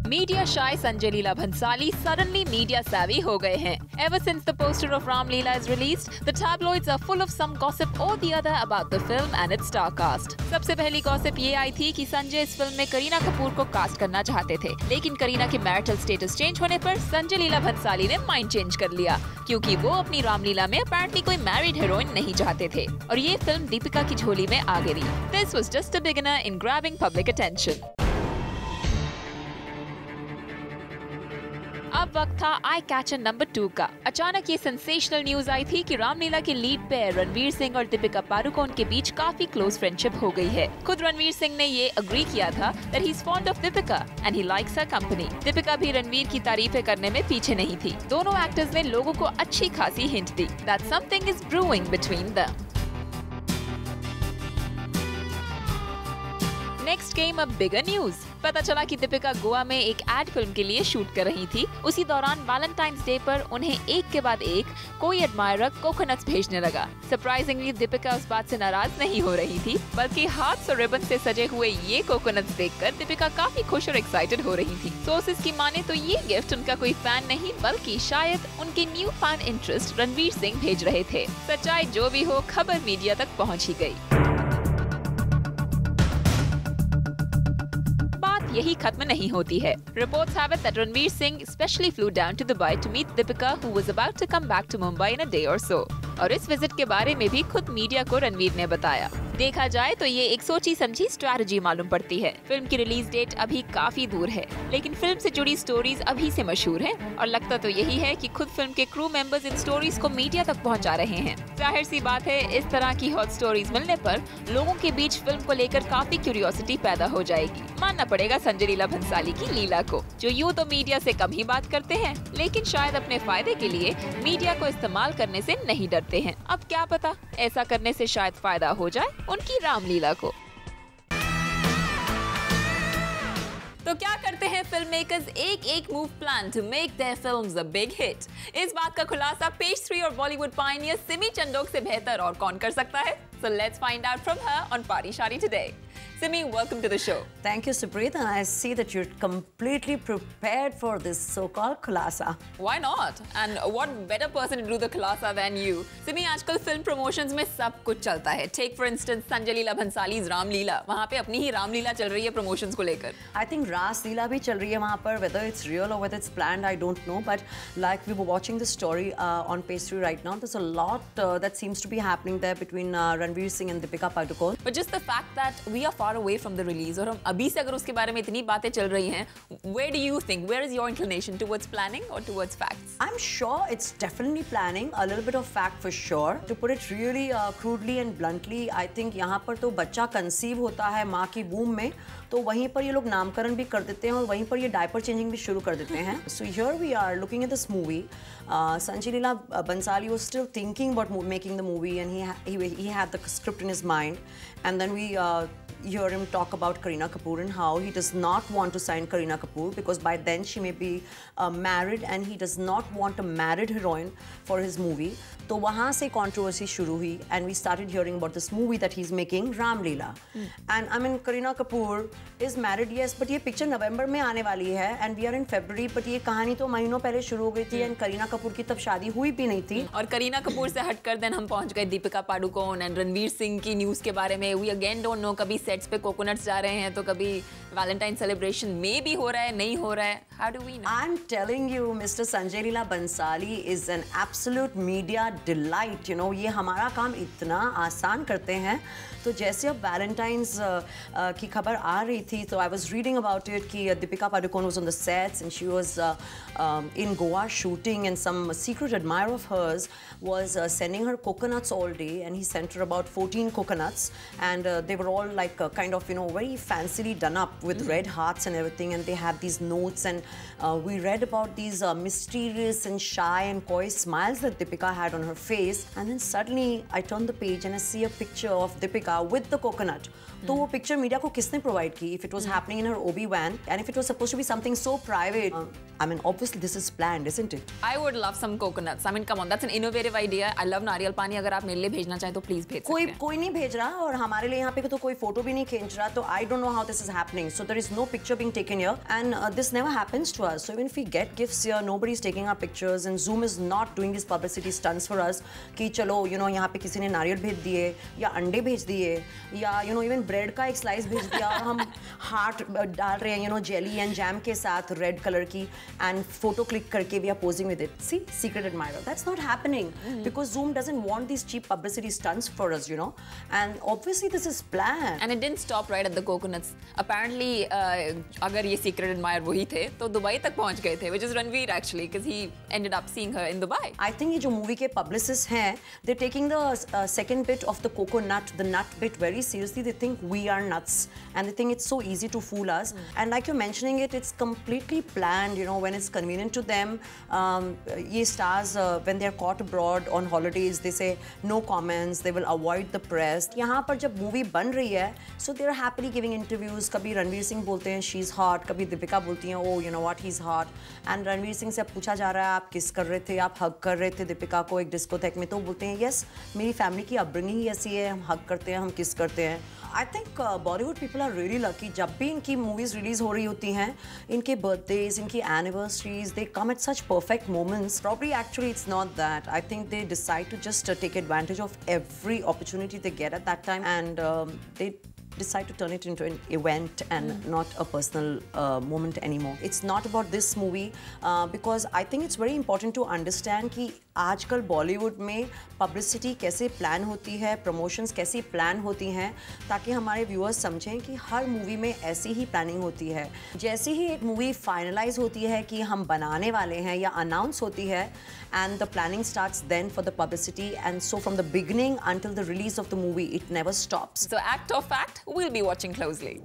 Media shy Sanjay Leela Bhansali suddenly media savvy हो गए हैं. Ever since the poster of Ram Leela is released, the tabloids are full of some gossip or the other about the film and its star cast. सबसे पहली gossip ये आई थी कि संजय इस film में करीना कपूर को कास्ट करना चाहते थे, लेकिन करीना के मैरिटल स्टेटस चेंज होने पर संजय लीला भंसाली ने माइंड चेंज कर लिया, क्योंकि वो अपनी रामलीला में अपेरेंटली कोई मैरिड हीरोइन नहीं चाहते थे और ये फिल्म दीपिका की झोली में आ गई. This was just a beginner in grabbing public attention. अब वक्त था आई कैचर नंबर 2 का. अचानक ये सेंसेशनल न्यूज आई थी कि रामलीला के लीड पेयर रणवीर सिंह और दीपिका पादुकोण के बीच काफी क्लोज फ्रेंडशिप हो गई है. खुद रणवीर सिंह ने ये अग्री किया था that he is fond of Deepika and he likes her company. Deepika भी रणवीर की तारीफें करने में पीछे नहीं थी. दोनों एक्टर्स ने लोगों को अच्छी खासी hint the that something is brewing between them. Next came a bigger news. पता चला कि दीपिका गोवा में एक एड फिल्म के लिए शूट कर रही थी. उसी दौरान वैलेंटाइंस डे पर उन्हें एक के बाद एक कोई एडमायरर कोकोनट्स भेजने लगा. सरप्राइजिंगली दीपिका उस बात से नाराज नहीं हो रही थी, बल्कि हाथ और रिबन से सजे हुए ये कोकोनट्स देखकर दीपिका काफी खुश और एक्साइटेड हो रही थी. सोर्सेज की माने तो ये गिफ्ट उनका कोई फैन नहीं बल्कि शायद उनके new fan interest Ranveer Singh भेज रहे थे. सच्चाई जो भी हो, खबर मीडिया तक पहुँच ही गयी. यही खत्म नहीं होती है. Reports have it that Ranveer Singh especially flew down to Dubai to meet Deepika, who was about to come back to Mumbai in a day or so. और इस विजिट के बारे में भी खुद मीडिया को रणवीर ने बताया. देखा जाए तो ये एक सोची समझी स्ट्रैटेजी मालूम पड़ती है. फिल्म की रिलीज डेट अभी काफी दूर है, लेकिन फिल्म से जुड़ी स्टोरीज अभी से मशहूर हैं और लगता तो यही है कि खुद फिल्म के क्रू मेंबर्स इन स्टोरीज को मीडिया तक पहुंचा रहे हैं. जाहिर सी बात है, इस तरह की हॉट स्टोरीज मिलने पर लोगों के बीच फिल्म को लेकर काफी क्यूरियोसिटी पैदा हो जाएगी. मानना पड़ेगा संजय लीला भंसाली की लीला को, जो यूं तो मीडिया से कम ही बात करते हैं, लेकिन शायद अपने फायदे के लिए मीडिया को इस्तेमाल करने से नहीं डरते हैं. अब क्या पता, ऐसा करने से शायद फायदा हो जाए उनकी रामलीला को. तो क्या करते हैं फिल्म मेकर्स एक move plan to make their films a big hit. इस बात का खुलासा पेज 3 और बॉलीवुड पायनियर सिमी चंडोक से बेहतर और कौन कर सकता है. So let's find out from her on Pari Shari today. Simi, welcome to the show. Thank you, Supreet. And I see that you're completely prepared for this so-called khulasa. Why not? And what better person to do the khulasa than you? Simi, आजकल film promotions में सब कुछ चलता है. Take for instance Sanjay Leela Bhansali's Ramleela. वहाँ पे अपनी ही रामलीला चल रही है promotions को लेकर. I think Ras Leela भी चल रही है वहाँ पर. Whether it's real or whether it's planned, I don't know. But like we were watching the story on Page 3 right now, there's a lot that seems to be happening there between Ranveer Singh and Deepika Padukone. But just the fact that we are far away from the release और हम अभी से अगर उसके बारे में इतनी बातें चल रही हैं, where do you think, where is your inclination, towards planning or towards facts? I'm sure it's definitely planning, a little bit of fact for sure. To put it really crudely and bluntly, I think यहाँ पर तो बच्चा conceive होता है माँ की वूम में, तो वहीं पर ये लोग नामकरण भी कर देते हैं और वहीं पर ये डायपर चेंजिंग भी शुरू कर देते हैं. So here we are looking at this movie. Sanjay Leela Bhansali was still thinking about making the movie, and he had the script in his mind, and then we hear him talk about Kareena Kapoor and how he does not want to sign Kareena Kapoor because by then she may be married and he does not want a married heroine for his movie. तो वहाँ से controversy शुरू हुई and we started hearing about this movie that he's making, Ramleela. And I mean Kareena Kapoor is married, yes, but ये picture नवंबर में आने वाली है and we are in February, but ये कहानी तो महीनों पहले शुरू हो गई थी and करीना कपूर की तब शादी हुई भी नहीं थी. और करीना कपूर से हटकर देन हम पहुँच गए दीपिका पादुकोण एंड रणवीर सिंह की न्यूज़ के बारे में. We again don't know, कभी सेट्स पे कोकोनट्स जा रहे हैं तो कभी वैलेंटाइन सेलिब्रेशन में भी हो रहा है, नहीं हो रहा है. How do we know? I'm telling you, Mr. Sanjay Leela Bhansali is an absolute media delight. You know, ये हमारा काम इतना आसान करते हैं. तो जैसे अब वैलेंटाइंस की खबर आ रही थी, तो I was reading about it कि Deepika Padukone was on the sets and she was in Goa shooting, and some secret admirer of hers was sending her coconuts all day, and he sent her about 14 coconuts, and they were all like kind of, you know, very fancily done up with red hearts and everything, and they had these notes, and we read about these mysterious and shy and coy smiles that Deepika had on her face, and then suddenly I turn the page and I see a picture of Deepika with the coconut. तो वो picture media को किसने provide की? If it was happening in her OB van and if it was supposed to be something so private, I mean, obviously this is planned, isn't it? I would love some coconuts. I mean, come on, that's an innovative idea. I love नारियल पानी. अगर आप मेरे लिए भेजना चाहें तो please भेज सकते हैं. कोई नहीं भेज रहा और हमारे लिए यहाँ पे तो कोई फोटो भी नहीं खींच रहा, तो I don't know how this is happening. So there is no picture being taken here, and this never happens to us. So even if we get gifts here, nobody is taking our pictures, and Zoom is not doing these publicity stunts for us. कि चलो, यहाँ पे किसी ने नारियल भेज दिए या अंडे भेज दिए या even ब्रेड का एक स्लाइस भेज दिया और हम हार्ट डाल रहे हैं जेली एंड जैम के साथ रेड कलर की, एंड फोटो क्लिक करके we are posing with it. See, secret admirer. That's not happening because Zoom doesn't want these cheap publicity stunts for us, and obviously this is planned. And it didn't stop right at the coconuts. Apparently, अगर ये secret admirer वही थे तो Dubai तक पहुंच गए थे, which is Ranveer actually, because he ended up seeing her in Dubai. I think ये जो मूवी के publicists हैं, they're taking the second bit of the coconut, the nut bit, very seriously. They think we are nuts, and they think it's so easy to fool us. And like you're mentioning it's completely planned. When it's convenient to them. ये stars when they're caught abroad on holidays, they say no comments. They will avoid the press. यहाँ पर जब movie बन रही है, so they're happily giving interviews. कभी रणवीर सिंह बोलते हैं she's hot, कभी दीपिका बोलती हैं oh you know what he's hot. And Ranveer Singh से पूछा जा रहा है आप किस कर रहे थे, आप हग कर रहे थे दीपिका को एक डिस्कोथेक में, तो बोलते हैं yes मेरी फैमिली की अपब्रिंगिंग ही ऐसी है, हम हग करते हैं, हम किस करते हैं. I think Bollywood people are really lucky. जब भी इनकी मूवीज रिलीज हो रही होती हैं, इनके बर्थडेज, इनकी anniversaries, they come at such perfect moments. Probably actually it's not that. I think they decide to just take advantage of every opportunity they get at that time, and they decide to turn it into an event and not a personal moment anymore. It's not about this movie because I think it's very important to understand कि आजकल बॉलीवुड में publicity कैसे plan होती है, promotions कैसी plan होती हैं, ताकि हमारे व्यूअर्स समझें कि हर मूवी में ऐसी ही प्लानिंग होती है. जैसे ही एक मूवी फाइनलाइज होती है कि हम बनाने वाले हैं या अनाउंस होती है, and the planning starts then for the publicity, and so from the beginning until the release of the movie it never stops. So act or fact, we'll be watching closely.